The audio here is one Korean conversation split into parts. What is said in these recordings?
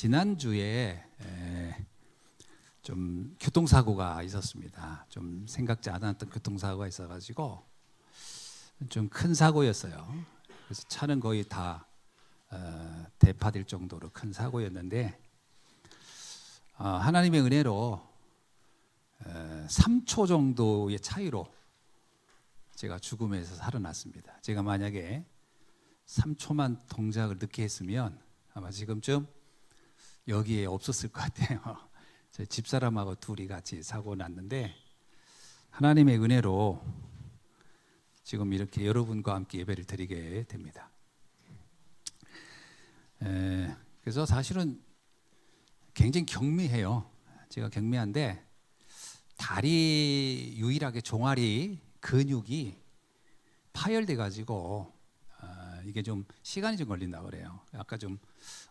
지난주에 좀 교통사고가 있었습니다. 좀 생각지 않았던 교통사고가 있어가지고 좀 큰 사고였어요. 그래서 차는 거의 다 대파될 정도로 큰 사고였는데 하나님의 은혜로 3초 정도의 차이로 제가 죽음에서 살아났습니다. 제가 만약에 3초만 동작을 늦게 했으면 아마 지금쯤 여기에 없었을 것 같아요. 제 집사람하고 둘이 같이 사고 났는데 하나님의 은혜로 지금 이렇게 여러분과 함께 예배를 드리게 됩니다. 그래서 사실은 굉장히 경미해요. 제가 경미한데 다리 유일하게 종아리 근육이 파열돼 가지고 이게 좀 시간이 좀 걸린다 그래요. 아까 좀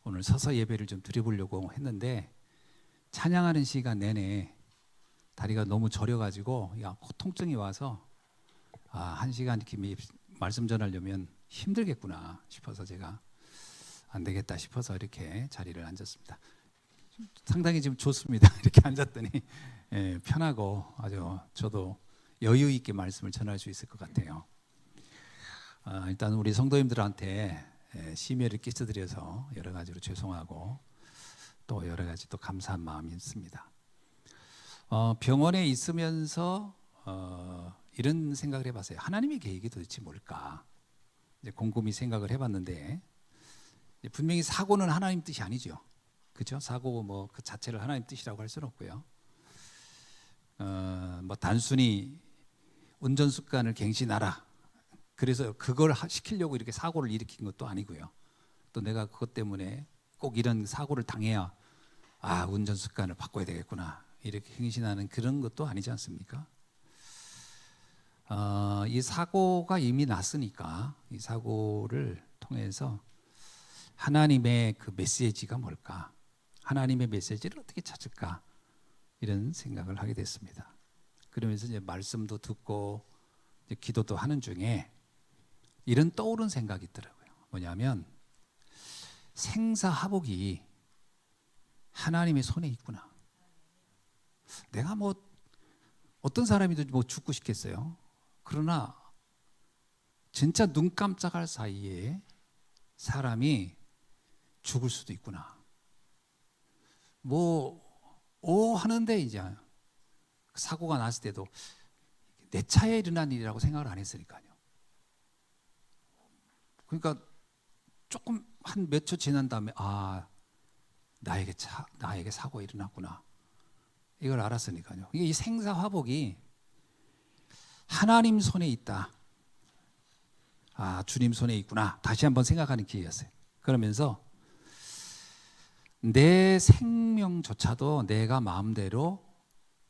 오늘 서서 예배를 좀 드려보려고 했는데 찬양하는 시간 내내 다리가 너무 저려 가지고 통증이 와서 한 시간 이렇게 말씀 전하려면 힘들겠구나 싶어서 제가 안 되겠다 싶어서 이렇게 자리를 앉았습니다. 상당히 지금 좋습니다. 이렇게 앉았더니 편하고 아주 저도 여유 있게 말씀을 전할 수 있을 것 같아요. 일단 우리 성도님들한테 심려를 끼쳐드려서 여러 가지로 죄송하고 또 여러 가지 또 감사한 마음이 있습니다. 병원에 있으면서 이런 생각을 해봤어요. 하나님의 계획이 도대체 뭘까? 이제 곰곰이 생각을 해봤는데 분명히 사고는 하나님 뜻이 아니죠. 그렇죠? 사고 뭐 그 자체를 하나님 뜻이라고 할 수는 없고요. 뭐 단순히 운전 습관을 갱신하라. 그래서 그걸 시키려고 이렇게 사고를 일으킨 것도 아니고요. 또 내가 그것 때문에 꼭 이런 사고를 당해야 운전 습관을 바꿔야 되겠구나 이렇게 행신하는 그런 것도 아니지 않습니까? 이 사고가 이미 났으니까 이 사고를 통해서 하나님의 그 메시지가 뭘까? 하나님의 메시지를 어떻게 찾을까? 이런 생각을 하게 됐습니다. 그러면서 이제 말씀도 듣고 이제 기도도 하는 중에 이런 떠오른 생각이 있더라고요. 뭐냐면 생사화복이 하나님의 손에 있구나. 내가 뭐 어떤 사람이든 뭐 죽고 싶겠어요. 그러나 진짜 눈 깜짝할 사이에 사람이 죽을 수도 있구나. 하는데 이제 사고가 났을 때도 내 차에 일어난 일이라고 생각을 안 했으니까요. 그러니까 조금 한 몇 초 지난 다음에 나에게 사고가 일어났구나. 이걸 알았으니까요. 이 생사화복이 하나님 손에 있다. 주님 손에 있구나. 다시 한번 생각하는 기회였어요. 그러면서 내 생명조차도 내가 마음대로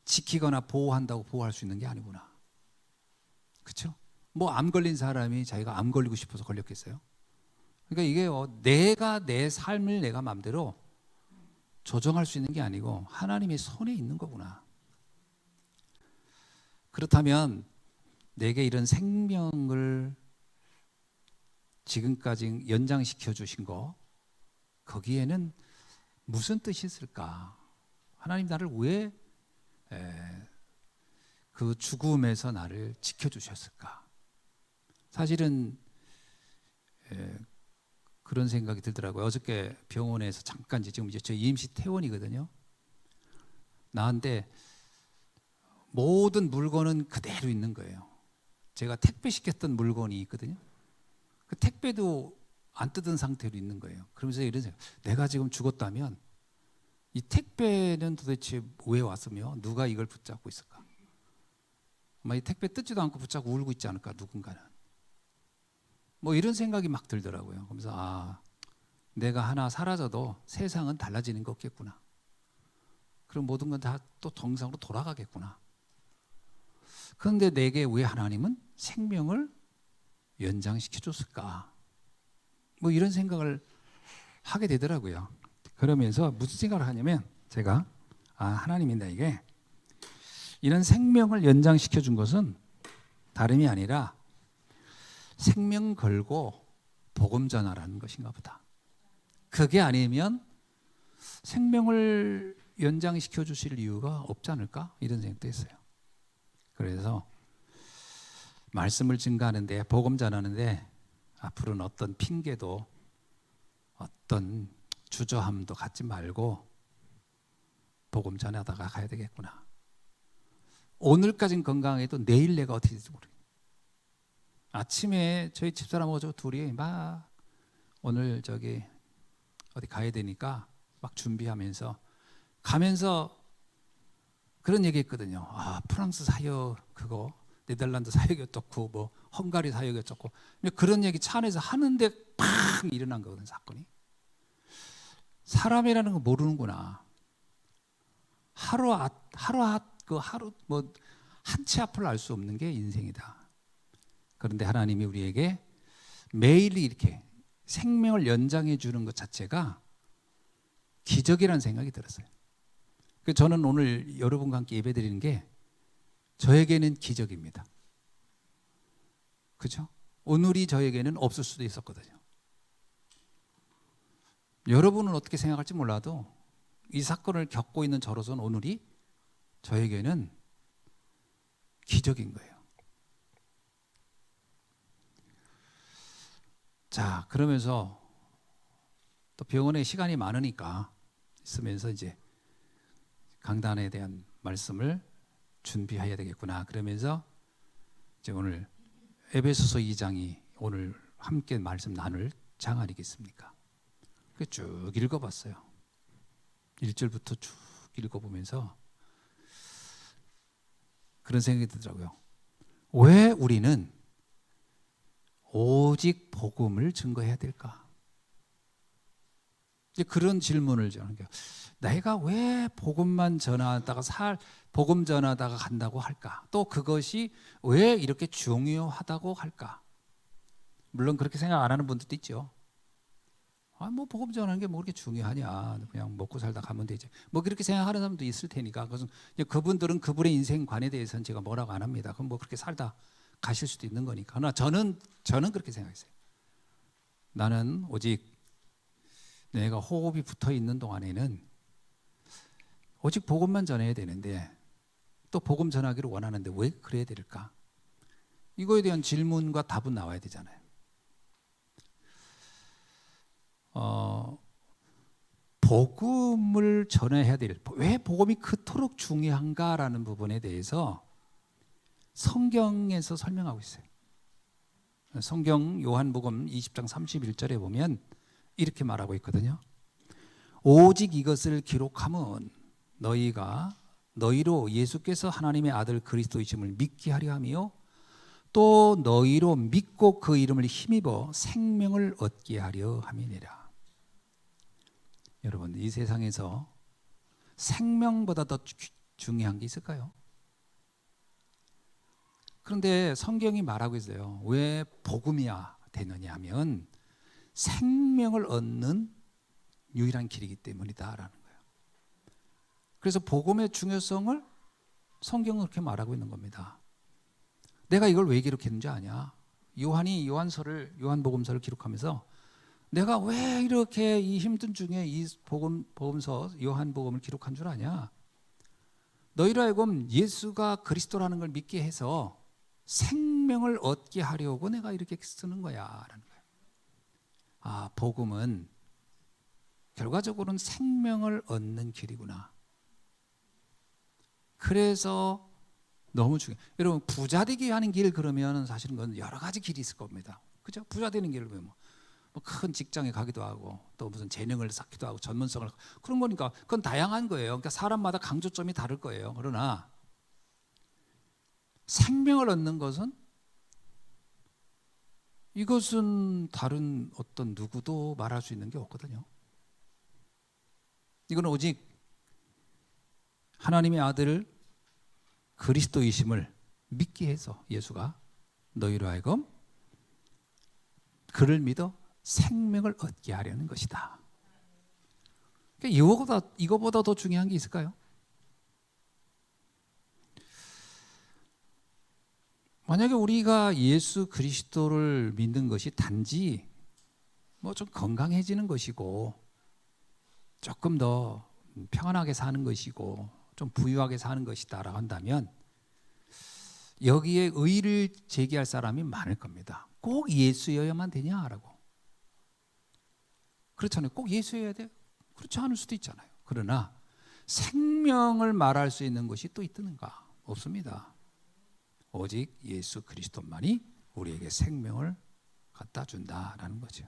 지키거나 보호한다고 보호할 수 있는 게 아니구나. 그렇죠? 뭐 암 걸린 사람이 자기가 암 걸리고 싶어서 걸렸겠어요? 그러니까 이게 내가 내 삶을 내가 마음대로 조정할 수 있는 게 아니고 하나님의 손에 있는 거구나. 그렇다면 내게 이런 생명을 지금까지 연장시켜 주신 거 거기에는 무슨 뜻이 있을까? 하나님 나를 왜 그 죽음에서 나를 지켜주셨을까? 사실은 그런 생각이 들더라고요. 어저께 병원에서 잠깐 지금 이제 저 임시 퇴원이거든요. 나한테 모든 물건은 그대로 있는 거예요. 제가 택배 시켰던 물건이 있거든요. 그 택배도 안 뜯은 상태로 있는 거예요. 그러면서 이런 생각, 내가 지금 죽었다면 이 택배는 도대체 왜 왔으며 누가 이걸 붙잡고 있을까? 아마 이 택배 뜯지도 않고 붙잡고 울고 있지 않을까 누군가는. 뭐 이런 생각이 막 들더라고요. 그러면서 내가 하나 사라져도 세상은 달라지는 거 없겠구나. 그럼 모든 건 다 또 정상으로 돌아가겠구나. 그런데 내게 왜 하나님은 생명을 연장시켜 줬을까? 뭐 이런 생각을 하게 되더라고요. 그러면서 무슨 생각을 하냐면 제가 하나님이 나에게 이런 생명을 연장시켜 준 것은 다름이 아니라 생명 걸고 복음 전하라는 것인가 보다. 그게 아니면 생명을 연장시켜 주실 이유가 없지 않을까? 이런 생각도 했어요. 그래서 말씀을 증거하는데, 복음 전하는데 앞으로는 어떤 핑계도 어떤 주저함도 갖지 말고 복음 전하다가 가야 되겠구나. 오늘까진 건강해도 내일 내가 어떻게 될지 모르겠어요. 아침에 저희 집사람하고 저 둘이 막 오늘 저기 어디 가야 되니까 막 준비하면서 가면서 그런 얘기 했거든요. 아, 프랑스 사역 그거, 네덜란드 사역이 어떻고 뭐 헝가리 사역이 어떻고, 그런 얘기 차 안에서 하는데 팍 일어난 거거든, 사건이. 사람이라는 거 모르는구나. 하루 뭐 한 치 앞을 알 수 없는 게 인생이다. 그런데 하나님이 우리에게 매일 이렇게 생명을 연장해 주는 것 자체가 기적이라는 생각이 들었어요. 저는 오늘 여러분과 함께 예배드리는 게 저에게는 기적입니다. 그렇죠? 오늘이 저에게는 없을 수도 있었거든요. 여러분은 어떻게 생각할지 몰라도 이 사건을 겪고 있는 저로서는 오늘이 저에게는 기적인 거예요. 자, 그러면서 또 병원에 시간이 많으니까 있으면서 이제 강단에 대한 말씀을 준비해야 되겠구나. 그러면서 이제 오늘 에베소서 2장이 오늘 함께 말씀 나눌 장 아니겠습니까? 쭉 읽어봤어요. 1절부터 쭉 읽어보면서 그런 생각이 들더라고요. 왜 우리는 오직 복음을 증거해야 될까? 이제 그런 질문을 저는 내가 왜 복음 전하다가 간다고 할까? 또 그것이 왜 이렇게 중요하다고 할까? 물론 그렇게 생각 안 하는 분들도 있죠. 아, 뭐 복음 전하는 게 뭐 그렇게 중요하냐? 그냥 먹고 살다 가면 되지. 뭐 그렇게 생각하는 사람도 있을 테니까. 그것은 그분들은 그분의 인생관에 대해서는 제가 뭐라고 안 합니다. 그럼 뭐 그렇게 살다 가실 수도 있는 거니까. 그러나 저는 그렇게 생각했어요. 나는 오직 내가 호흡이 붙어 있는 동안에는 오직 복음만 전해야 되는데, 또 복음 전하기를 원하는데 왜 그래야 될까? 이거에 대한 질문과 답은 나와야 되잖아요. 복음을 전해야 왜 복음이 그토록 중요한가라는 부분에 대해서 성경에서 설명하고 있어요. 성경 요한복음 20장 31절에 보면 이렇게 말하고 있거든요. 오직 이것을 기록함은 너희로 예수께서 하나님의 아들 그리스도이심을 믿게 하려 하며 또 너희로 믿고 그 이름을 힘입어 생명을 얻게 하려 함이니라. 여러분, 이 세상에서 생명보다 더 중요한 게 있을까요? 그런데 성경이 말하고 있어요. 왜 복음이야 되느냐 하면 생명을 얻는 유일한 길이기 때문이다라는 거예요. 그래서 복음의 중요성을 성경은 그렇게 말하고 있는 겁니다. 내가 이걸 왜 기록했는지 아냐? 요한이 요한복음서를 기록하면서 내가 왜 이렇게 이 힘든 중에 이 복음서 요한복음을 기록한 줄 아냐? 너희로 하여금 예수가 그리스도라는 걸 믿게 해서 생명을 얻게 하려고 내가 이렇게 쓰는 거야라는 거예요. 아, 복음은 결과적으로는 생명을 얻는 길이구나. 그래서 너무 중요해요. 여러분, 부자 되게 하는 길 그러면 사실은 그건 여러 가지 길이 있을 겁니다. 그죠? 부자 되는 길을 뭐 큰 직장에 가기도 하고 또 무슨 재능을 쌓기도 하고 전문성을 그런 거니까 그건 다양한 거예요. 그러니까 사람마다 강조점이 다를 거예요. 그러나 생명을 얻는 것은 이것은 다른 어떤 누구도 말할 수 있는 게 없거든요. 이건 오직 하나님의 아들 그리스도이심을 믿게 해서 예수가 너희로 하여금 그를 믿어 생명을 얻게 하려는 것이다. 그러니까 이거보다 더 중요한 게 있을까요? 만약에 우리가 예수 그리스도를 믿는 것이 단지 뭐 좀 건강해지는 것이고 조금 더 평안하게 사는 것이고 좀 부유하게 사는 것이다라고 한다면 여기에 의의를 제기할 사람이 많을 겁니다. 꼭 예수여야만 되냐라고. 그렇잖아요. 꼭 예수여야 돼? 그렇지 않을 수도 있잖아요. 그러나 생명을 말할 수 있는 것이 또 있는가? 없습니다. 오직 예수 그리스도만이 우리에게 생명을 갖다 준다라는 거죠.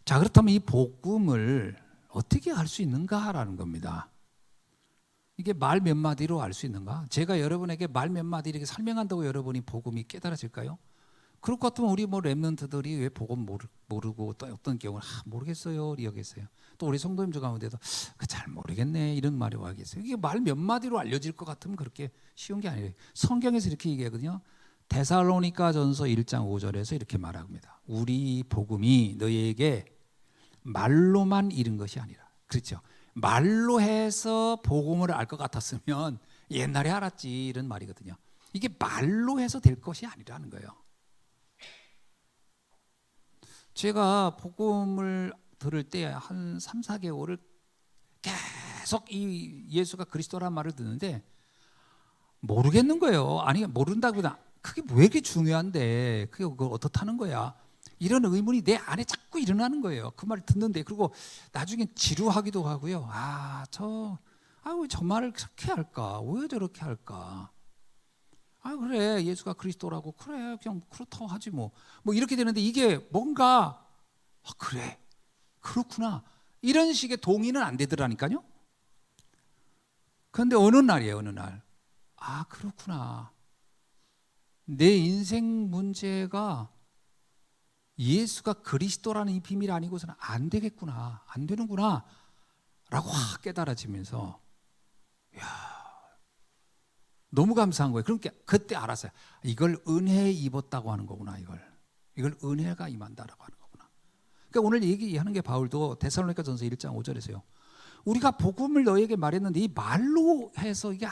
자, 그렇다면 이 복음을 어떻게 알 수 있는가라는 겁니다. 이게 말 몇 마디로 알 수 있는가? 제가 여러분에게 말 몇 마디 이렇게 설명한다고 여러분이 복음이 깨달아질까요? 그럴 것 같으면 우리 랩런트들이 왜 복음 모르고 또 어떤 경우는 모르겠어요 이러겠어요. 또 우리 성도님들 가운데도 잘 모르겠네 이런 말이 와겠어요. 이게 말 몇 마디로 알려질 것 같으면 그렇게 쉬운 게 아니에요. 성경에서 이렇게 얘기하거든요. 데살로니가전서 1장 5절에서 이렇게 말합니다. 우리 복음이 너희에게 말로만 이른 것이 아니라. 그렇죠. 말로 해서 복음을 알 것 같았으면 옛날에 알았지 이런 말이거든요. 이게 말로 해서 될 것이 아니라는 거예요. 제가 복음을 들을 때 한 3, 4개월을 계속 이 예수가 그리스도라는 말을 듣는데 모르겠는 거예요. 아니 모른다기보다 그게 왜 이렇게 중요한데 그게 어떻다는 거야. 이런 의문이 내 안에 자꾸 일어나는 거예요. 그 말을 듣는데. 그리고 나중에 지루하기도 하고요. 왜 저 말을 그렇게 할까? 왜 저렇게 할까? 그래 예수가 그리스도라고 그래 그냥 그렇다고 하지 뭐 이렇게 되는데 이게 뭔가 그래 그렇구나 이런 식의 동의는 안 되더라니까요. 그런데 어느 날이에요. 어느 날 그렇구나 내 인생 문제가 예수가 그리스도라는 이 비밀이 아니고서는 안 되겠구나 안 되는구나 라고 확 깨달아지면서 너무 감사한 거예요. 그러니까 그때 알았어요. 이걸 은혜에 입었다고 하는 거구나. 이걸 은혜가 임한다라고 하는 거구나. 그러니까 오늘 얘기하는 게 바울도 데살로니가전서 1장 5절에서요. 우리가 복음을 너에게 말했는데 이 말로 해서 이게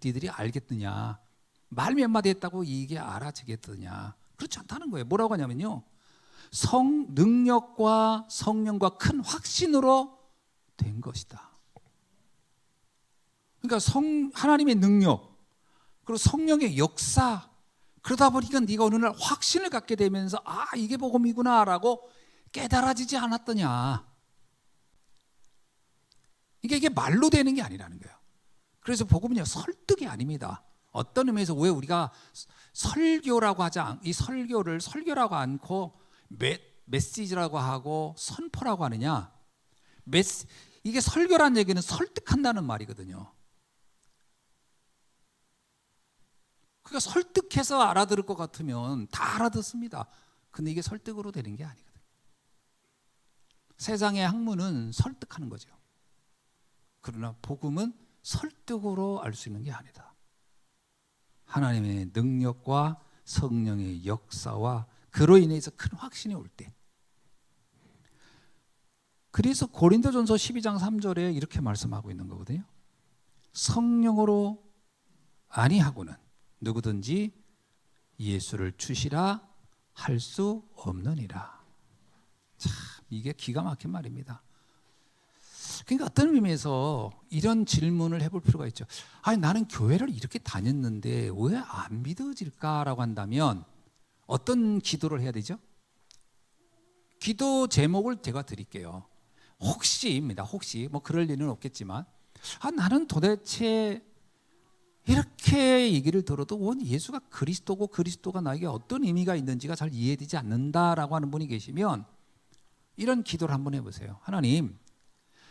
니들이 알겠느냐? 말 몇 마디 했다고 이게 알아지겠느냐? 그렇지 않다는 거예요. 뭐라고 하냐면요. 능력과 성령과 큰 확신으로 된 것이다. 그러니까 하나님의 능력 그리고 성령의 역사 그러다 보니까 네가 어느 날 확신을 갖게 되면서 이게 복음이구나 라고 깨달아지지 않았더냐. 이게 말로 되는 게 아니라는 거예요. 그래서 복음은요 설득이 아닙니다. 어떤 의미에서 왜 우리가 설교라고 이 설교를 설교라고 않고 메시지라고 하고 선포라고 하느냐. 이게 설교란 얘기는 설득한다는 말이거든요. 그러니까 설득해서 알아들을 것 같으면 다 알아듣습니다. 근데 이게 설득으로 되는 게 아니거든요. 세상의 학문은 설득하는 거죠. 그러나 복음은 설득으로 알 수 있는 게 아니다. 하나님의 능력과 성령의 역사와 그로 인해서 큰 확신이 올 때. 그래서 고린도전서 12장 3절에 이렇게 말씀하고 있는 거거든요. 성령으로 아니하고는 누구든지 예수를 주시라 할 수 없느니라. 참 이게 기가 막힌 말입니다. 그러니까 어떤 의미에서 이런 질문을 해볼 필요가 있죠. 나는 교회를 이렇게 다녔는데 왜 안 믿어질까라고 한다면 어떤 기도를 해야 되죠? 기도 제목을 제가 드릴게요. 혹시입니다. 혹시 그럴 리는 없겠지만 나는 도대체 이렇게 얘기를 들어도 원 예수가 그리스도고 그리스도가 나에게 어떤 의미가 있는지가 잘 이해되지 않는다라고 하는 분이 계시면 이런 기도를 한번 해보세요.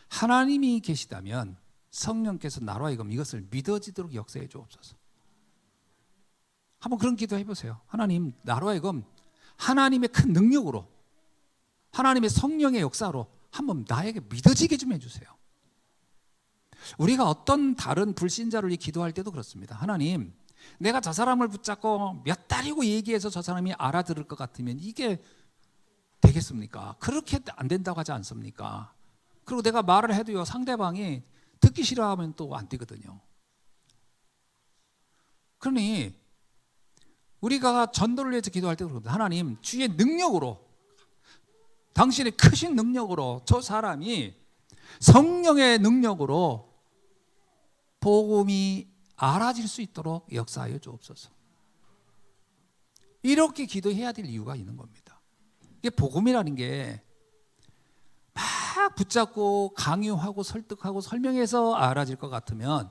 하나님이 계시다면 성령께서 나로 하여금 이것을 믿어지도록 역사해 주옵소서. 한번 그런 기도 해보세요. 하나님 나로 하여금 하나님의 큰 능력으로 하나님의 성령의 역사로 한번 나에게 믿어지게 좀 해주세요. 우리가 어떤 다른 불신자를 기도할 때도 그렇습니다. 하나님 내가 저 사람을 붙잡고 몇 달이고 얘기해서 저 사람이 알아들을 것 같으면 이게 되겠습니까? 그렇게 안 된다고 하지 않습니까? 그리고 내가 말을 해도요 상대방이 듣기 싫어하면 또 안 되거든요. 그러니 우리가 전도를 위해서 기도할 때도 그렇습니다. 하나님 주의 능력으로 당신의 크신 능력으로 저 사람이 성령의 능력으로 복음이 알아질 수 있도록 역사하여 주옵소서. 이렇게 기도해야 될 이유가 있는 겁니다. 이게 복음이라는 게 막 붙잡고 강요하고 설득하고 설명해서 알아질 것 같으면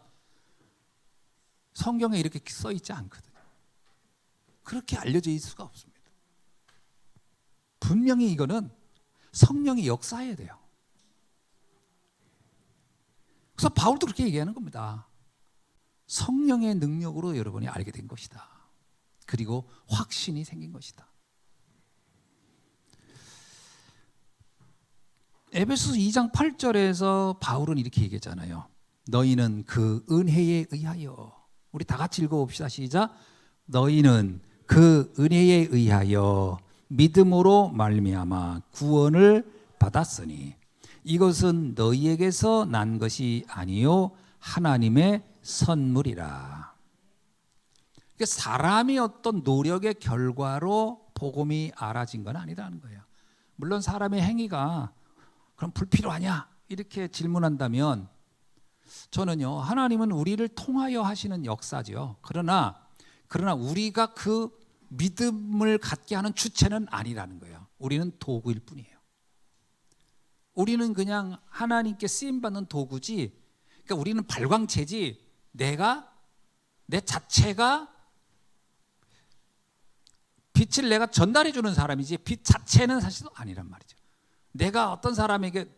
성경에 이렇게 써 있지 않거든요. 그렇게 알려져 있을 수가 없습니다. 분명히 이거는 성령이 역사해야 돼요. 그래서 바울도 그렇게 얘기하는 겁니다. 성령의 능력으로 여러분이 알게 된 것이다. 그리고 확신이 생긴 것이다. 에베소서 2장 8절에서 바울은 이렇게 얘기했잖아요. 너희는 그 은혜에 의하여, 우리 다 같이 읽어봅시다. 시작. 너희는 그 은혜에 의하여 믿음으로 말미암아 구원을 받았으니 이것은 너희에게서 난 것이 아니요 하나님의 선물이라. 그러니까 사람이 어떤 노력의 결과로 복음이 알아진 건 아니라는 거예요. 물론 사람의 행위가 그럼 불필요하냐 이렇게 질문한다면 저는요, 하나님은 우리를 통하여 하시는 역사죠. 그러나 우리가 그 믿음을 갖게 하는 주체는 아니라는 거예요. 우리는 도구일 뿐이에요. 우리는 그냥 하나님께 쓰임받는 도구지, 그러니까 우리는 발광체지, 내 자체가 빛을 내가 전달해 주는 사람이지 빛 자체는 사실 아니란 말이죠. 내가 어떤 사람에게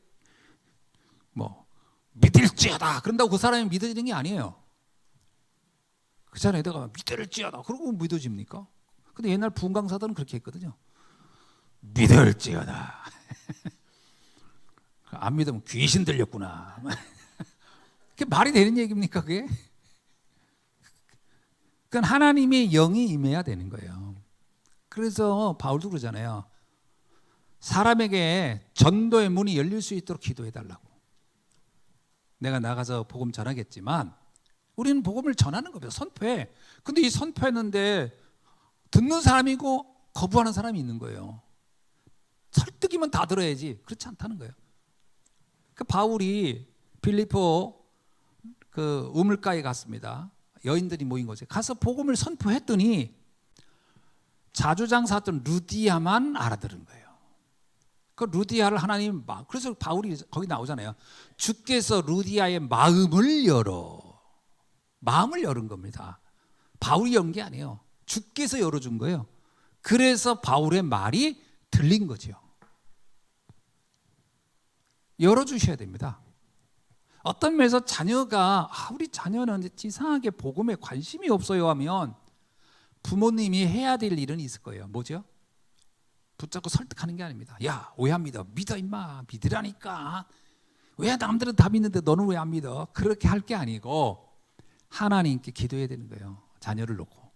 믿을지어다 그런다고 그 사람이 믿어지는 게 아니에요. 그잖아요. 내가 믿을지어다 그러고 믿어집니까? 근데 옛날 부흥 강사들은 그렇게 했거든요. 믿을지어다. 안 믿으면 귀신 들렸구나. 그게 말이 되는 얘기입니까 그게? 그건 하나님의 영이 임해야 되는 거예요. 그래서 바울도 그러잖아요. 사람에게 전도의 문이 열릴 수 있도록 기도해달라고. 내가 나가서 복음 전하겠지만 우리는 복음을 전하는 겁니다. 선포해. 근데 이 선포했는데 듣는 사람이 있고 거부하는 사람이 있는 거예요. 설득이면 다 들어야지. 그렇지 않다는 거예요. 그 바울이 빌립보 그 우물가에 갔습니다. 여인들이 모인 곳에 가서 복음을 선포했더니 자주장사했던 루디아만 알아들은 거예요. 그 루디아를 하나님 그래서 바울이 거기 나오잖아요. 주께서 루디아의 마음을 열은 겁니다. 바울이 연 게 아니에요. 주께서 열어준 거예요. 그래서 바울의 말이 들린 거죠. 열어주셔야 됩니다. 어떤 면에서 자녀가 우리 자녀는 이상하게 복음에 관심이 없어요 하면 부모님이 해야 될 일은 있을 거예요. 뭐죠? 붙잡고 설득하는 게 아닙니다. 야, 왜 안 믿어? 믿어 임마. 믿으라니까. 왜 남들은 다 믿는데 너는 왜 안 믿어? 그렇게 할 게 아니고 하나님께 기도해야 되는 거예요. 자녀를 놓고.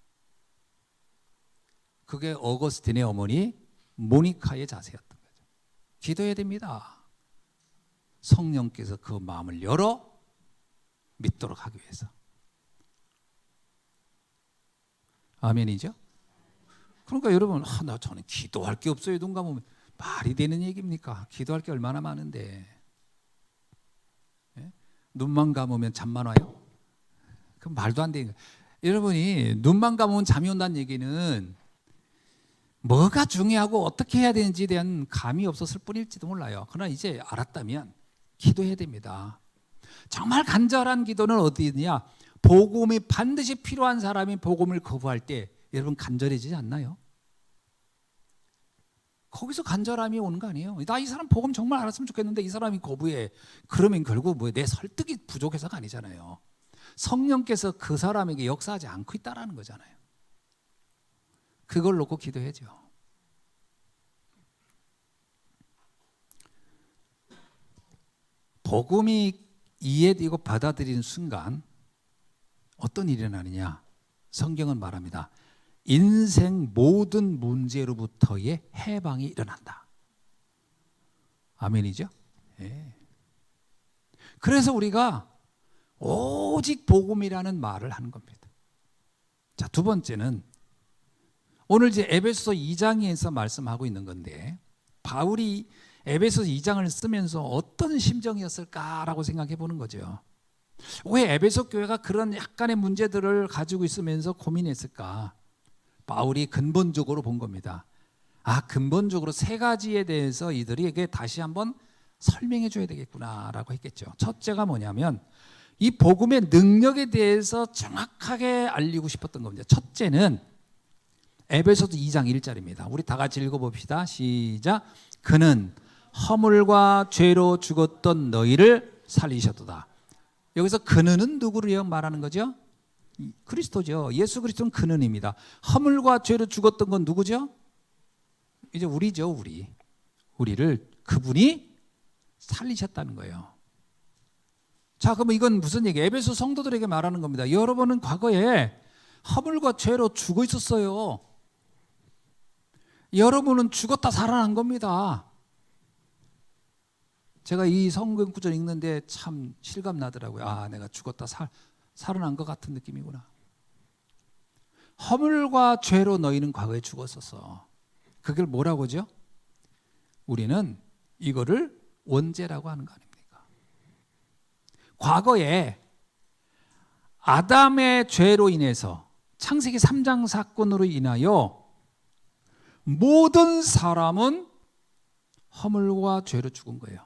그게 어거스틴의 어머니 모니카의 자세였던 거죠. 기도해야 됩니다. 성령께서 그 마음을 열어 믿도록 하기 위해서. 아멘이죠? 그러니까 여러분, 저는 기도할 게 없어요. 눈 감으면 말이 되는 얘기입니까? 기도할 게 얼마나 많은데. 예? 눈만 감으면 잠만 와요? 그 말도 안 되는 거예요. 여러분이 눈만 감으면 잠이 온다는 얘기는 뭐가 중요하고 어떻게 해야 되는지에 대한 감이 없었을 뿐일지도 몰라요. 그러나 이제 알았다면 기도해야 됩니다. 정말 간절한 기도는 어디 있느냐? 복음이 반드시 필요한 사람이 복음을 거부할 때 여러분 간절해지지 않나요? 거기서 간절함이 오는 거 아니에요? 나 이 사람 복음 정말 알았으면 좋겠는데 이 사람이 거부해. 그러면 결국 내 설득이 부족해서가 아니잖아요. 성령께서 그 사람에게 역사하지 않고 있다라는 거잖아요. 그걸 놓고 기도해야죠. 복음이 이해되고 받아들이는 순간 어떤 일이 일어나느냐? 성경은 말합니다. 인생 모든 문제로부터의 해방이 일어난다. 아멘이죠? 예. 그래서 우리가 오직 복음이라는 말을 하는 겁니다. 자, 두 번째는 오늘 이제 에베소서 2장에서 말씀하고 있는 건데 바울이 에베소서 2장을 쓰면서 어떤 심정이었을까라고 생각해 보는 거죠. 왜 에베소 교회가 그런 약간의 문제들을 가지고 있으면서 고민했을까? 바울이 근본적으로 본 겁니다. 근본적으로 세 가지에 대해서 이들에게 다시 한번 설명해 줘야 되겠구나라고 했겠죠. 첫째가 뭐냐면 이 복음의 능력에 대해서 정확하게 알리고 싶었던 겁니다. 첫째는 에베소서 2장 1절입니다. 우리 다 같이 읽어봅시다. 시작. 그는 허물과 죄로 죽었던 너희를 살리셨도다. 여기서 그는은 누구를 말하는 거죠? 그리스도죠. 예수 그리스도는 그는입니다. 허물과 죄로 죽었던 건 누구죠? 이제 우리죠. 우리를 그분이 살리셨다는 거예요. 자, 그러면 이건 무슨 얘기예요? 에베소 성도들에게 말하는 겁니다. 여러분은 과거에 허물과 죄로 죽어 있었어요. 여러분은 죽었다 살아난 겁니다. 제가 이 성경 구절 읽는데 참 실감 나더라고요. 내가 죽었다 살아난 것 같은 느낌이구나. 허물과 죄로 너희는 과거에 죽었었어. 그걸 뭐라고 하죠? 우리는 이거를 원죄라고 하는 거 아닙니까? 과거에 아담의 죄로 인해서 창세기 3장 사건으로 인하여 모든 사람은 허물과 죄로 죽은 거예요.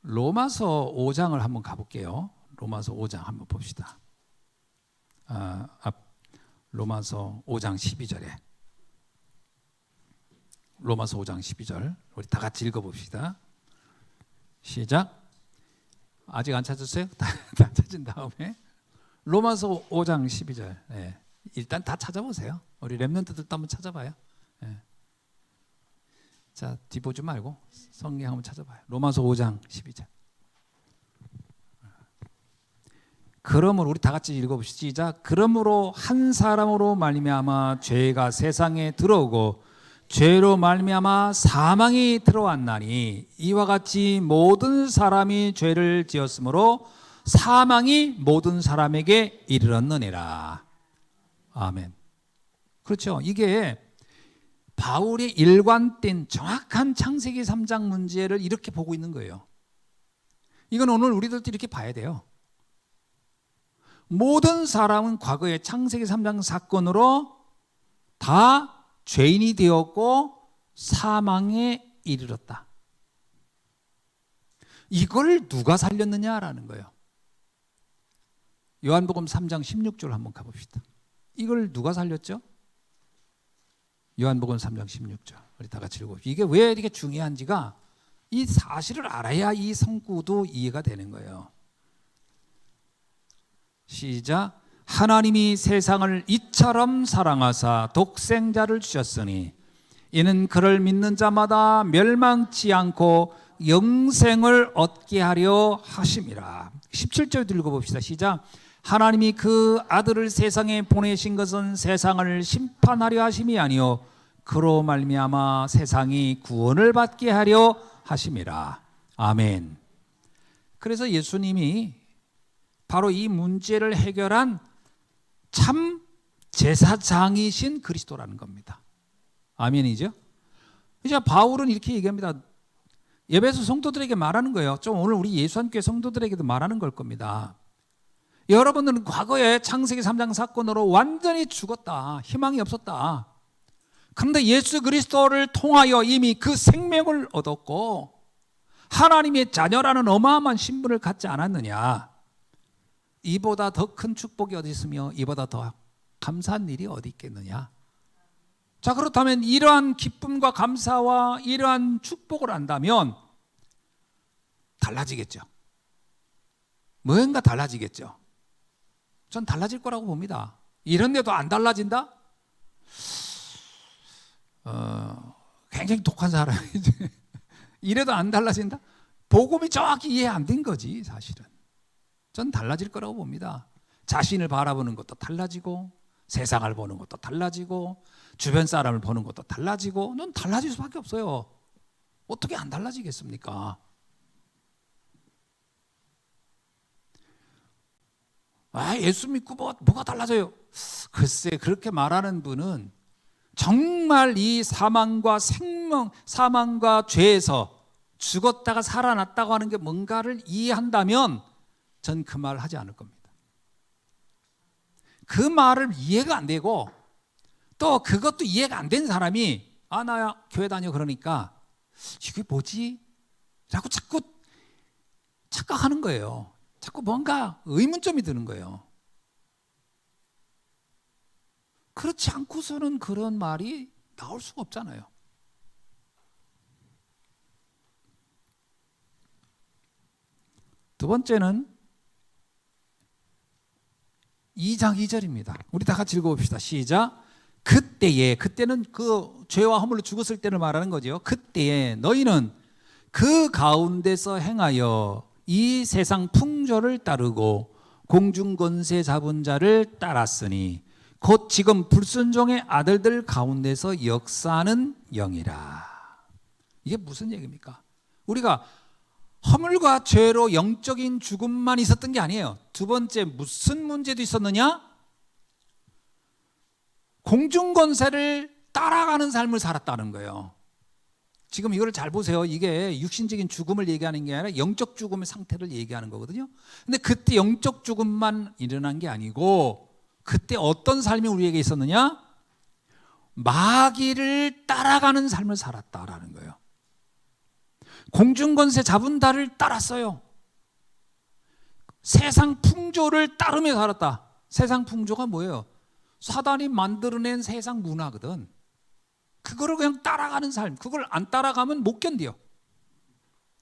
로마서 5장을 한번 가볼게요. 로마서 5장 한번 봅시다. 로마서 5장 12절에 로마서 5장 12절 우리 다 같이 읽어봅시다. 시작. 아직 안 찾았어요? 다 찾은 다음에 로마서 5장 12절. 네. 일단 다 찾아보세요. 우리 렘넌트들도 한번 찾아봐요. 네. 자, 뒤보지 말고 성경 한번 찾아봐요. 로마서 5장 12절. 그러므로 우리 다 같이 읽어봅시다. 시작. 그러므로 한 사람으로 말미암아 죄가 세상에 들어오고 죄로 말미암아 사망이 들어왔나니 이와 같이 모든 사람이 죄를 지었으므로 사망이 모든 사람에게 이르렀느니라. 아멘. 그렇죠. 이게 바울의 일관된 정확한 창세기 3장 문제를 이렇게 보고 있는 거예요. 이건 오늘 우리들도 이렇게 봐야 돼요. 모든 사람은 과거의 창세기 3장 사건으로 다 죄인이 되었고 사망에 이르렀다. 이걸 누가 살렸느냐라는 거예요. 요한복음 3장 16절 한번 가봅시다. 이걸 누가 살렸죠? 요한복음 3장 16절. 우리 다 같이 읽어봅시다. 이게 왜 이렇게 중요한지가 이 사실을 알아야 이 성구도 이해가 되는 거예요. 시작. 하나님이 세상을 이처럼 사랑하사 독생자를 주셨으니 이는 그를 믿는 자마다 멸망치 않고 영생을 얻게 하려 하심이라. 17절 읽어봅시다. 시작. 하나님이 그 아들을 세상에 보내신 것은 세상을 심판하려 하심이 아니요 그로 말미암아 세상이 구원을 받게 하려 하심이라. 아멘. 그래서 예수님이 바로 이 문제를 해결한 참 제사장이신 그리스도라는 겁니다. 아멘이죠? 이제 바울은 이렇게 얘기합니다. 에베소 성도들에게 말하는 거예요. 좀 오늘 우리 예수한교회 성도들에게도 말하는 걸 겁니다. 여러분들은 과거에 창세기 3장 사건으로 완전히 죽었다. 희망이 없었다. 그런데 예수 그리스도를 통하여 이미 그 생명을 얻었고 하나님의 자녀라는 어마어마한 신분을 갖지 않았느냐. 이보다 더 큰 축복이 어디 있으며 이보다 더 감사한 일이 어디 있겠느냐. 자, 그렇다면 이러한 기쁨과 감사와 이러한 축복을 안다면 달라지겠죠. 뭔가 달라지겠죠. 전 달라질 거라고 봅니다. 이런데도 안 달라진다? 굉장히 독한 사람이지. 이래도 안 달라진다? 복음이 정확히 이해 안 된 거지 사실은. 전 달라질 거라고 봅니다. 자신을 바라보는 것도 달라지고 세상을 보는 것도 달라지고 주변 사람을 보는 것도 달라지고 넌 달라질 수밖에 없어요. 어떻게 안 달라지겠습니까? 예수 믿고 뭐가 달라져요? 글쎄, 그렇게 말하는 분은 정말 이 사망과 죄에서 죽었다가 살아났다고 하는 게 뭔가를 이해한다면 전 그 말을 하지 않을 겁니다. 그 말을 이해가 안 되고 또 그것도 이해가 안 된 사람이 나야 교회 다녀 그러니까 이게 뭐지? 라고 자꾸 착각하는 거예요. 자꾸 뭔가 의문점이 드는 거예요. 그렇지 않고서는 그런 말이 나올 수가 없잖아요. 두 번째는 2장 2절입니다. 우리 다 같이 읽어봅시다. 시작. 그때는 그 죄와 허물로 죽었을 때를 말하는 거죠. 그때에 너희는 그 가운데서 행하여 이 세상 풍조를 따르고 공중 권세 잡은 자를 따랐으니 곧 지금 불순종의 아들들 가운데서 역사하는 영이라. 이게 무슨 얘기입니까? 우리가 허물과 죄로 영적인 죽음만 있었던 게 아니에요. 두 번째 무슨 문제도 있었느냐? 공중권세를 따라가는 삶을 살았다는 거예요. 지금 이거를 잘 보세요. 이게 육신적인 죽음을 얘기하는 게 아니라 영적 죽음의 상태를 얘기하는 거거든요. 근데 그때 영적 죽음만 일어난 게 아니고 그때 어떤 삶이 우리에게 있었느냐? 마귀를 따라가는 삶을 살았다라는 거예요. 공중권세 잡은 자를 따랐어요. 세상 풍조를 따르며 살았다. 세상 풍조가 뭐예요? 사단이 만들어낸 세상 문화거든. 그거를 그냥 따라가는 삶. 그걸 안 따라가면 못 견뎌요.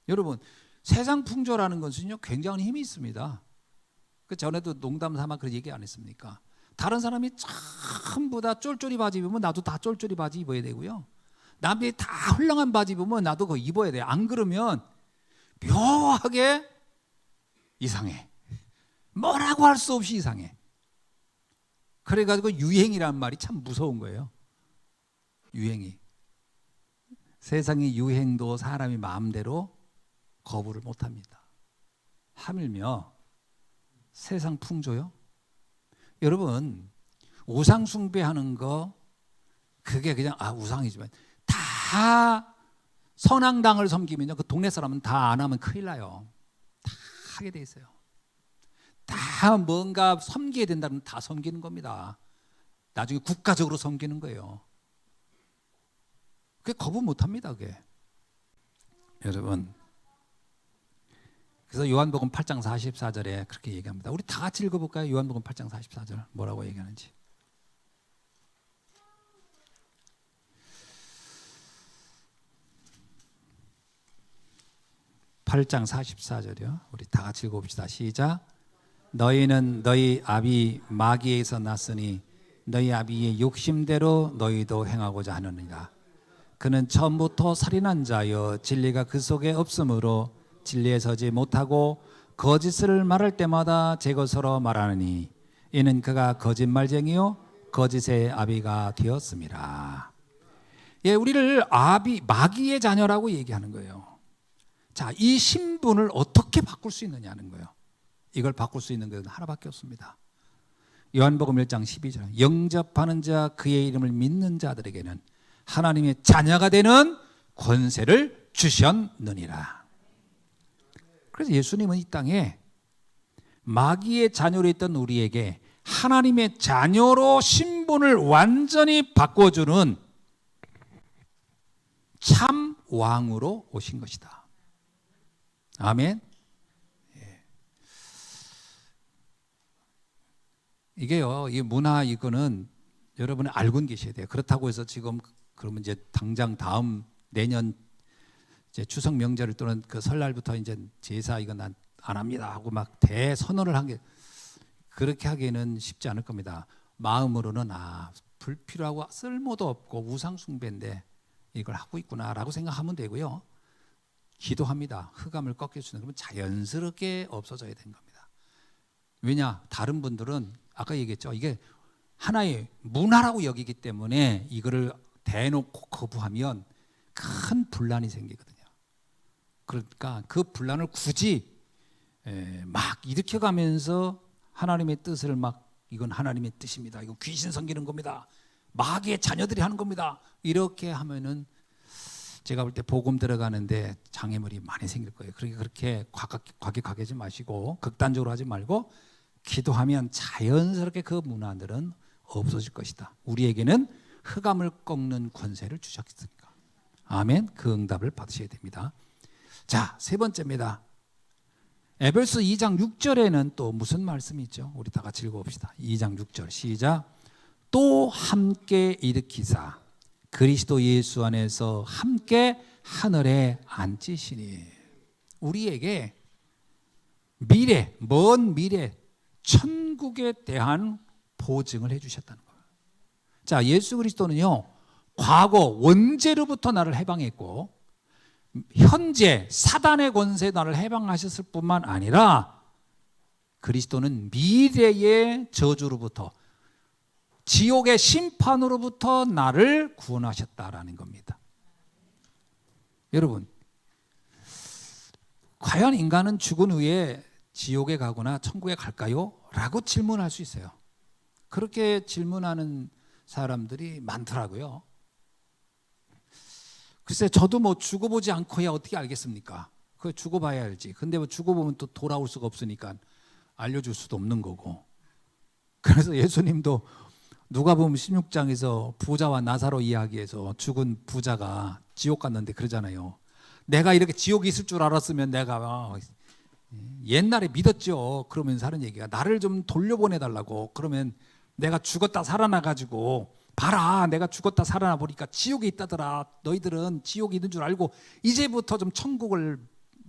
여러분, 세상 풍조라는 것은요 굉장히 힘이 있습니다. 그 전에도 농담 삼아 그런 얘기 안 했습니까? 다른 사람이 전부 다 쫄쫄이 바지 입으면 나도 다 쫄쫄이 바지 입어야 되고요. 남이 다 헐렁한 바지 입으면 나도 그거 입어야 돼. 안 그러면 묘하게 이상해. 뭐라고 할 수 없이 이상해. 그래가지고 유행이란 말이 참 무서운 거예요. 유행이. 세상의 유행도 사람이 마음대로 거부를 못합니다. 하물며 세상 풍조요. 여러분 우상 숭배하는 거 그게 그냥 우상이지만 다 선앙당을 섬기면요 그 동네 사람은 다 안 하면 큰일 나요. 다 하게 돼 있어요. 다 뭔가 섬겨야 된다면 다 섬기는 겁니다. 나중에 국가적으로 섬기는 거예요. 그게 거부 못합니다. 그게. 여러분 그래서 요한복음 8장 44절에 그렇게 얘기합니다. 우리 다 같이 읽어볼까요? 요한복음 8장 44절 뭐라고 얘기하는지. (8장 44절이요) 우리 다 같이 읽어봅시다. 시작. 너희는 너희 아비 마귀에서 났으니 너희 아비의 욕심대로 너희도 행하고자 하느니라. 그는 처음부터 살인한 자여 진리가 그 속에 없으므로 진리에 서지 못하고 거짓을 말할 때마다 제 것으로 말하느니 이는 그가 거짓말쟁이요 거짓의 아비가 되었습니다. 예, 우리를 마귀의 자녀라고 얘기하는 거예요. 자, 이 신분을 어떻게 바꿀 수 있느냐는 거예요. 이걸 바꿀 수 있는 것은 하나밖에 없습니다. 요한복음 1장 12절 영접하는 자 그의 이름을 믿는 자들에게는 하나님의 자녀가 되는 권세를 주셨느니라. 그래서 예수님은 이 땅에 마귀의 자녀로 있던 우리에게 하나님의 자녀로 신분을 완전히 바꿔주는 참 왕으로 오신 것이다. 아멘. 이게요, 이 문화 이거는 여러분이 알고 계셔야 돼요. 그렇다고 해서 지금 그러면 이제 당장 다음 내년 이제 추석 명절을 또는 그 설날부터 이제 제사 이건 안 합니다 하고 막 대선언을 한 게 그렇게 하기는 쉽지 않을 겁니다. 마음으로는 불필요하고 쓸모도 없고 우상 숭배인데 이걸 하고 있구나라고 생각하면 되고요. 기도합니다. 흑암을 꺾여주는 그러면 자연스럽게 없어져야 되는 겁니다. 왜냐? 다른 분들은 아까 얘기했죠. 이게 하나의 문화라고 여기기 때문에 이거를 대놓고 거부하면 큰 분란이 생기거든요. 그러니까 그 분란을 굳이 막 일으켜가면서 하나님의 뜻을 막 이건 하나님의 뜻입니다. 이건 귀신 섬기는 겁니다. 마귀의 자녀들이 하는 겁니다. 이렇게 하면은 제가 볼 때 복음 들어가는데 장애물이 많이 생길 거예요. 그러니까 그렇게 과격하게 하지 마시고 극단적으로 하지 말고 기도하면 자연스럽게 그 문화들은 없어질 것이다. 우리에게는 흑암을 꺾는 권세를 주셨으니까. 아멘. 그 응답을 받으셔야 됩니다. 자, 세 번째입니다. 에베소 2장 6절에는 또 무슨 말씀이 있죠? 우리 다 같이 읽어봅시다. 2장 6절 시작. 또 함께 일으키사 그리스도 예수 안에서 함께 하늘에 앉히시니. 우리에게 미래, 먼 미래 천국에 대한 보증을 해주셨다는 거예요. 자, 예수 그리스도는요 과거 원죄로부터 나를 해방했고 현재 사단의 권세에 나를 해방하셨을 뿐만 아니라 그리스도는 미래의 저주로부터 지옥의 심판으로부터 나를 구원하셨다라는 겁니다. 여러분, 과연 인간은 죽은 후에 지옥에 가거나 천국에 갈까요? 라고 질문할 수 있어요. 그렇게 질문하는 사람들이 많더라고요. 글쎄 저도 뭐 죽어보지 않고야 어떻게 알겠습니까? 그거 죽어봐야 알지. 근데 뭐 죽어보면 또 돌아올 수가 없으니까 알려줄 수도 없는 거고. 그래서 예수님도 누가복음 16장에서 부자와 나사로 이야기에서 죽은 부자가 지옥 갔는데 그러잖아요. 내가 이렇게 지옥이 있을 줄 알았으면 내가 옛날에 믿었죠. 그러면서 하는 얘기가 나를 좀 돌려보내달라고. 그러면 내가 죽었다 살아나가지고 봐라 내가 죽었다 살아나 보니까 지옥에 있다더라. 너희들은 지옥이 있는 줄 알고 이제부터 좀 천국을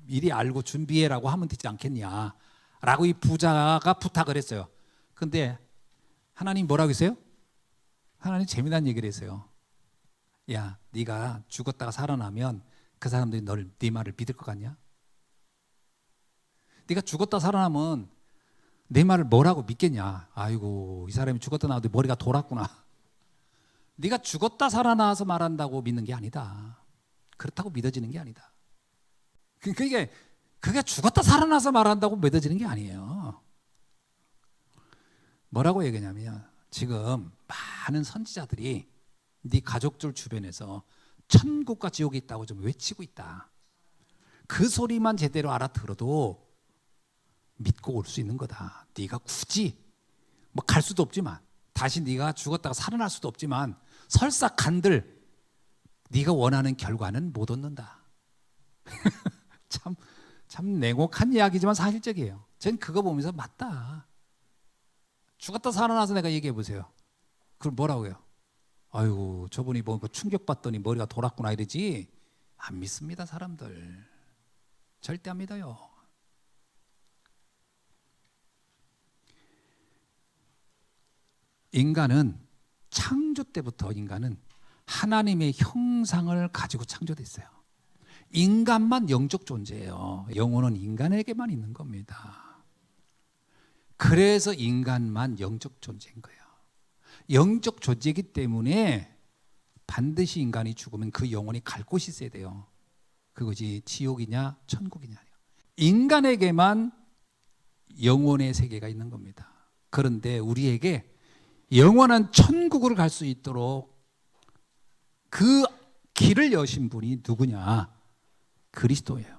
미리 알고 준비해라고 하면 되지 않겠냐 라고 이 부자가 부탁을 했어요. 근데 하나님 뭐라고 했어요? 하나님 재미난 얘기를 했어요. 야 네가 죽었다가 살아나면 그 사람들이 네 말을 믿을 것 같냐? 네가 죽었다 살아나면 내 말을 뭐라고 믿겠냐? 아이고 이 사람이 죽었다 나와도 머리가 돌았구나. 네가 죽었다 살아나서 말한다고 믿는 게 아니다. 그렇다고 믿어지는 게 아니다. 그게 죽었다 살아나서 말한다고 믿어지는 게 아니에요. 뭐라고 얘기하냐면 지금 많은 선지자들이 네 가족들 주변에서 천국과 지옥이 있다고 좀 외치고 있다. 그 소리만 제대로 알아들어도 믿고 올 수 있는 거다. 네가 굳이 뭐 갈 수도 없지만 다시 네가 죽었다가 살아날 수도 없지만 설사 간들 네가 원하는 결과는 못 얻는다. 참 냉혹한 이야기지만 사실적이에요. 전 그거 보면서 맞다. 죽었다 살아나서 내가 얘기해 보세요. 그럼 뭐라고요? 아이고 저분이 뭐 충격받더니 머리가 돌았구나 이러지. 안 믿습니다 사람들. 절대 안 믿어요. 인간은 창조 때부터 인간은 하나님의 형상을 가지고 창조됐어요. 인간만 영적 존재예요. 영혼은 인간에게만 있는 겁니다. 그래서 인간만 영적 존재인 거예요. 영적 존재이기 때문에 반드시 인간이 죽으면 그 영혼이 갈 곳이 있어야 돼요. 그것이 지옥이냐 천국이냐. 인간에게만 영혼의 세계가 있는 겁니다. 그런데 우리에게 영원한 천국을 갈 수 있도록 그 길을 여신 분이 누구냐? 그리스도예요.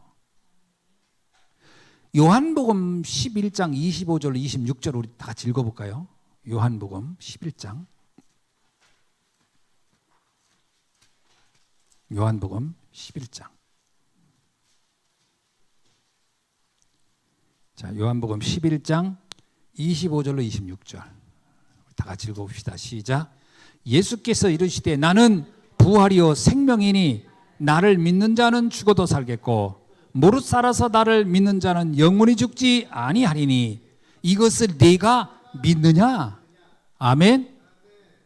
요한복음 11장 25절 26절 우리 다 같이 읽어볼까요? 요한복음 11장 요한복음 11장 자, 요한복음 11장 25절로 26절 다 같이 읽어봅시다. 시작. 예수께서 이르시되 나는 부활이요 생명이니 나를 믿는 자는 죽어도 살겠고 무릇 살아서 나를 믿는 자는 영원히 죽지 아니하리니 이것을 네가 믿느냐? 아멘.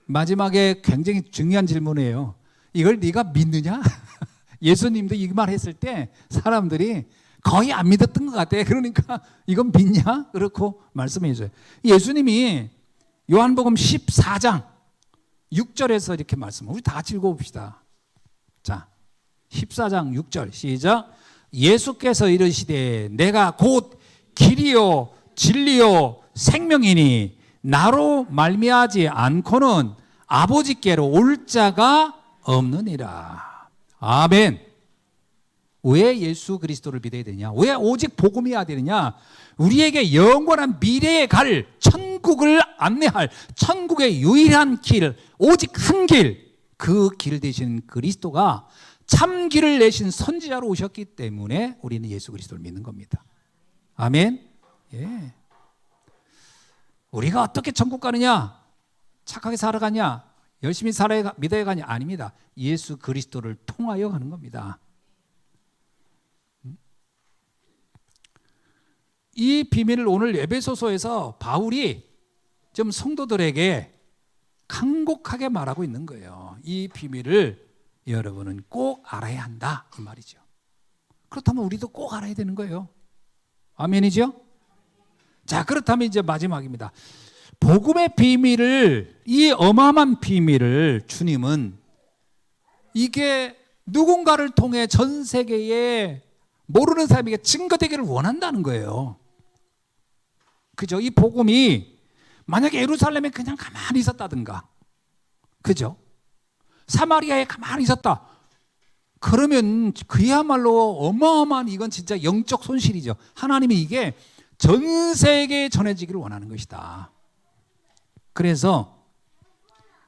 마지막에 굉장히 중요한 질문이에요. 이걸 네가 믿느냐? 예수님도 이 말 했을 때 사람들이 거의 안 믿었던 것 같아. 그러니까 이건 믿냐? 그렇고 말씀해 주세요. 예수님이 요한복음 14장 6절에서 이렇게 말씀을 우리 다 같이 읽어봅시다. 자, 14장 6절 시작. 예수께서 이르시되 내가 곧 길이요 진리요 생명이니 나로 말미암지 않고는 아버지께로 올 자가 없느니라. 아멘. 왜 예수 그리스도를 믿어야 되냐? 왜 오직 복음이어야 되느냐? 우리에게 영원한 미래에 갈 천국을 안내할 천국의 유일한 길, 오직 한 길, 그 길 되신 그리스도가 참 길을 내신 선지자로 오셨기 때문에 우리는 예수 그리스도를 믿는 겁니다. 아멘. 예. 우리가 어떻게 천국 가느냐? 착하게 살아가냐? 열심히 살아야 믿어야 가냐? 아닙니다. 예수 그리스도를 통하여 가는 겁니다. 이 비밀을 오늘 에베소서에서 바울이 좀 성도들에게 간곡하게 말하고 있는 거예요. 이 비밀을 여러분은 꼭 알아야 한다, 이 말이죠. 그렇다면 우리도 꼭 알아야 되는 거예요. 아멘이죠? 자, 그렇다면 이제 마지막입니다. 복음의 비밀을, 이 어마어마한 비밀을 주님은 이게 누군가를 통해 전 세계에 모르는 사람에게 증거되기를 원한다는 거예요. 그죠? 이 복음이 만약에 예루살렘에 그냥 가만히 있었다든가, 그죠? 사마리아에 가만히 있었다. 그러면 그야말로 어마어마한, 이건 진짜 영적 손실이죠. 하나님이 이게 전 세계에 전해지기를 원하는 것이다. 그래서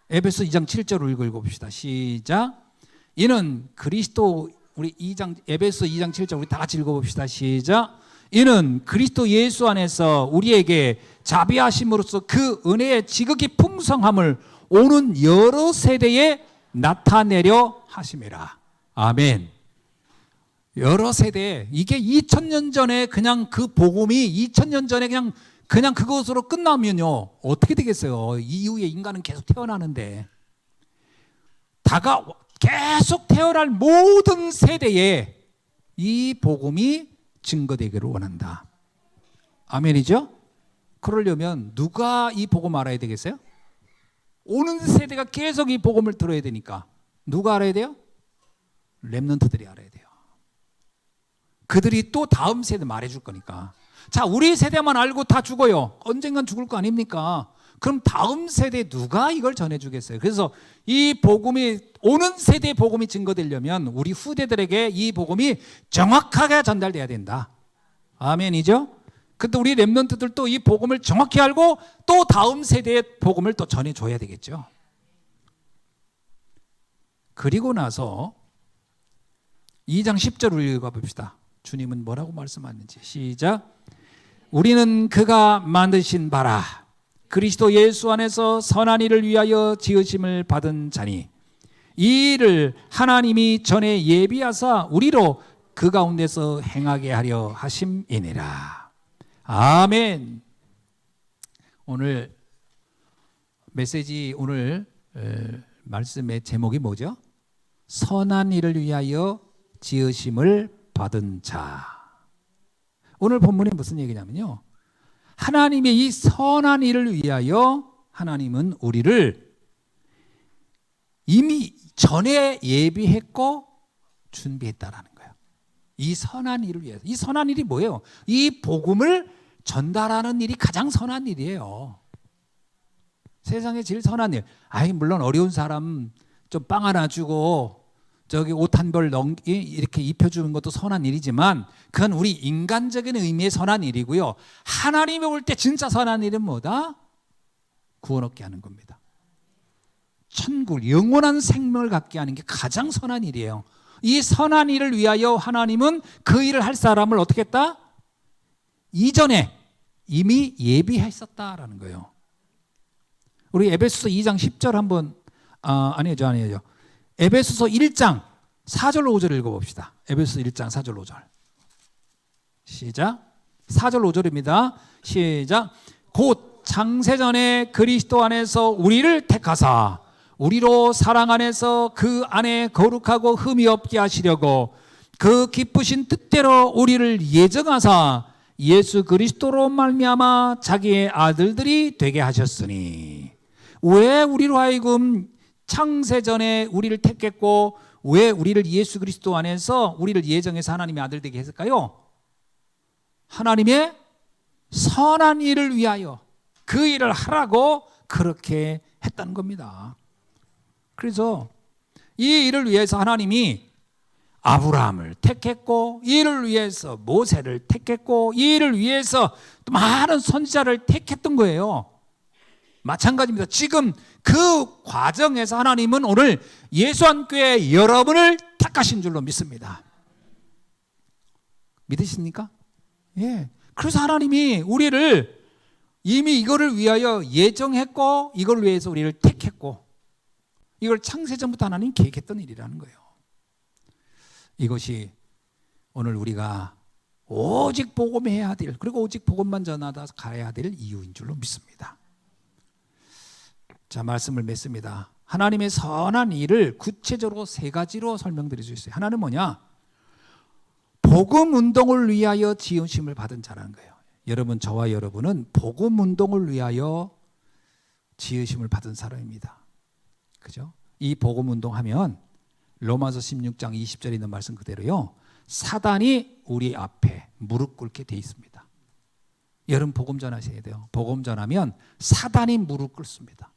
에베소 2장 7절을 읽어봅시다. 시작. 이는 그리스도, 우리 에베소 2장 7절 우리 다 같이 읽어봅시다. 시작. 이는 그리스도 예수 안에서 우리에게 자비하심으로써 그 은혜의 지극히 풍성함을 오는 여러 세대에 나타내려 하심이라. 아멘. 여러 세대, 이게 2000년 전에 그냥 그 복음이 2000년 전에 그냥 그것으로 끝나면요 어떻게 되겠어요? 이후에 인간은 계속 태어나는데, 계속 태어날 모든 세대에 이 복음이 증거되기를 원한다. 아멘이죠? 그러려면 누가 이 복음 알아야 되겠어요? 오는 세대가 계속 이 복음을 들어야 되니까 누가 알아야 돼요? 렘넌트들이 알아야 돼요. 그들이 또 다음 세대 말해줄 거니까. 자, 우리 세대만 알고 다 죽어요. 언젠간 죽을 거 아닙니까? 그럼 다음 세대에 누가 이걸 전해주겠어요? 그래서 이 복음이, 오는 세대의 복음이 증거되려면 우리 후대들에게 이 복음이 정확하게 전달돼야 된다. 아멘이죠? 근데 우리 렘넌트들도 이 복음을 정확히 알고 또 다음 세대의 복음을 또 전해줘야 되겠죠. 그리고 나서 2장 10절을 읽어봅시다. 주님은 뭐라고 말씀하는지. 시작. 우리는 그가 만드신 바라 그리스도 예수 안에서 선한 일을 위하여 지으심을 받은 자니 이 일을 하나님이 전에 예비하사 우리로 그 가운데서 행하게 하려 하심이니라. 아멘. 오늘 메시지, 오늘 말씀의 제목이 뭐죠? 선한 일을 위하여 지으심을 받은 자. 오늘 본문이 무슨 얘기냐면요, 하나님의 이 선한 일을 위하여 하나님은 우리를 이미 전에 예비했고 준비했다라는 거예요. 이 선한 일을 위해서. 이 선한 일이 뭐예요? 이 복음을 전달하는 일이 가장 선한 일이에요. 세상에 제일 선한 일. 물론 어려운 사람 좀 빵 하나 주고 저기 옷 한 벌 이렇게 입혀주는 것도 선한 일이지만 그건 우리 인간적인 의미의 선한 일이고요. 하나님이 올 때 진짜 선한 일은 뭐다? 구원 얻게 하는 겁니다. 천국, 영원한 생명을 갖게 하는 게 가장 선한 일이에요. 이 선한 일을 위하여 하나님은 그 일을 할 사람을 어떻게 했다? 이전에 이미 예비했었다라는 거예요. 우리 에베소서 2장 10절 한번, 아니죠. 에베소서 1장 4절 5절 읽어봅시다. 에베소서 1장 4절 5절. 시작. 4절 5절입니다. 시작. 곧 창세전에 그리스도 안에서 우리를 택하사 우리로 사랑 안에서 그 안에 거룩하고 흠이 없게 하시려고 그 기쁘신 뜻대로 우리를 예정하사 예수 그리스도로 말미암아 자기의 아들들이 되게 하셨으니. 왜 우리로 하여금 창세전에 우리를 택했고 왜 우리를 예수 그리스도 안에서 우리를 예정해서 하나님의 아들 되게 했을까요? 하나님의 선한 일을 위하여 그 일을 하라고 그렇게 했다는 겁니다. 그래서 이 일을 위해서 하나님이 아브라함을 택했고, 이 일을 위해서 모세를 택했고, 이 일을 위해서 또 많은 선지자를 택했던 거예요. 마찬가지입니다. 지금 그 과정에서 하나님은 오늘 예수안교회 여러분을 택하신 줄로 믿습니다. 믿으십니까? 예. 그래서 하나님이 우리를 이미 이거를 위하여 예정했고, 이걸 위해서 우리를 택했고, 이걸 창세전부터 하나님 계획했던 일이라는 거예요. 이것이 오늘 우리가 오직 복음해야 될, 그리고 오직 복음만 전하다 가야 될 이유인 줄로 믿습니다. 자, 말씀을 맺습니다. 하나님의 선한 일을 구체적으로 세 가지로 설명드릴 수 있어요. 하나는 뭐냐? 복음 운동을 위하여 지으심을 받은 자라는 거예요. 여러분, 저와 여러분은 복음 운동을 위하여 지으심을 받은 사람입니다. 그죠? 이 복음 운동하면 로마서 16장 20절에 있는 말씀 그대로요, 사단이 우리 앞에 무릎 꿇게 돼 있습니다. 여러분, 복음 전하셔야 돼요. 복음 전하면 사단이 무릎 꿇습니다.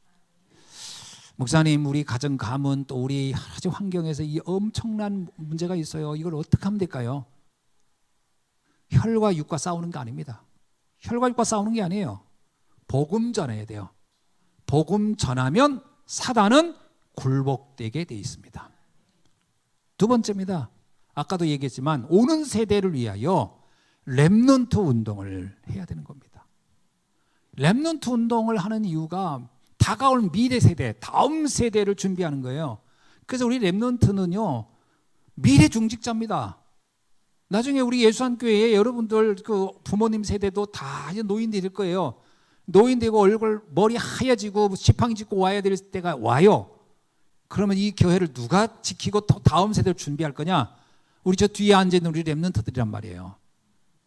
목사님, 우리 가정 가문 또 우리 여러 가지 환경에서 이 엄청난 문제가 있어요. 이걸 어떻게 하면 될까요? 혈과 육과 싸우는 게 아닙니다. 혈과 육과 싸우는 게 아니에요. 복음 전해야 돼요. 복음 전하면 사단은 굴복되게 돼 있습니다. 두 번째입니다. 아까도 얘기했지만 오는 세대를 위하여 렘넌트 운동을 해야 되는 겁니다. 렘넌트 운동을 하는 이유가 다가올 미래 세대, 다음 세대를 준비하는 거예요. 그래서 우리 렘넌트는요, 미래 중직자입니다. 나중에 우리 예수안교회에 여러분들 그 부모님 세대도 다 이제 노인 될 거예요. 노인 되고 얼굴 머리 하얘지고 지팡이 짚고 와야 될 때가 와요. 그러면 이 교회를 누가 지키고 또 다음 세대를 준비할 거냐? 우리 저 뒤에 앉아있는 우리 렘넌트들이란 말이에요.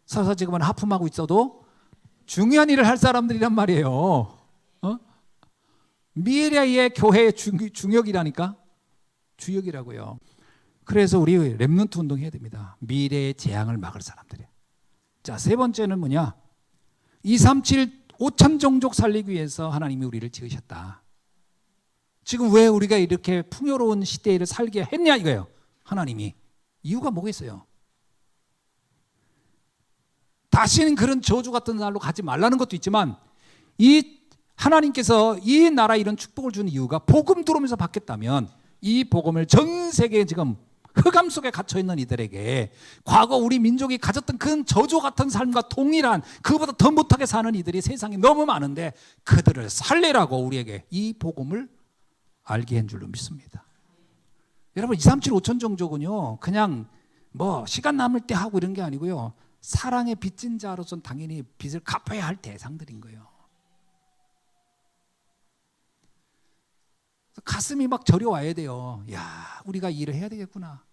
서서 지금은 하품하고 있어도 중요한 일을 할 사람들이란 말이에요. 어? 미래의 교회의 중역이라니까? 주역이라고요. 그래서 우리 렘넌트 운동해야 됩니다. 미래의 재앙을 막을 사람들이에요. 자, 세 번째는 뭐냐? 237 5천 종족 살리기 위해서 하나님이 우리를 지으셨다. 지금 왜 우리가 이렇게 풍요로운 시대를 살게 했냐 이거예요. 하나님이. 이유가 뭐겠어요? 다시는 그런 저주 같은 날로 가지 말라는 것도 있지만, 이 하나님께서 이 나라에 이런 축복을 주는 이유가 복음 들어오면서 받겠다면, 이 복음을 전 세계에 지금 흑암 속에 갇혀있는 이들에게 과거 우리 민족이 가졌던 그 저주 같은 삶과 동일한, 그보다 더 못하게 사는 이들이 세상에 너무 많은데 그들을 살리라고 우리에게 이 복음을 알게 한 줄로 믿습니다. 여러분, 237 5천 종족은요, 그냥 뭐 시간 남을 때 하고 이런 게 아니고요, 사랑의 빚진 자로서는 당연히 빚을 갚아야 할 대상들인 거예요. 가슴이 막 저려와야 돼요. 야, 우리가 이 일을 해야 되겠구나.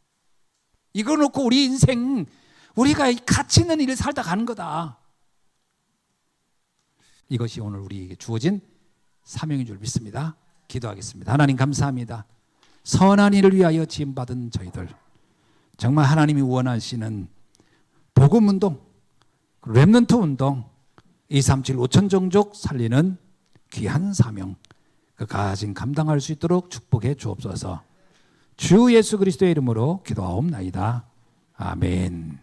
이거 놓고 우리 인생, 우리가 가치 있는 일을 살다 가는 거다. 이것이 오늘 우리에게 주어진 사명인 줄 믿습니다. 기도하겠습니다. 하나님 감사합니다. 선한 일을 위하여 지음받은 저희들, 정말 하나님이 원하시는 복음 운동, 렘넌트 운동, 237 5천 종족 살리는 귀한 사명, 그 가진 감당할 수 있도록 축복해 주옵소서. 주 예수 그리스도의 이름으로 기도하옵나이다. 아멘.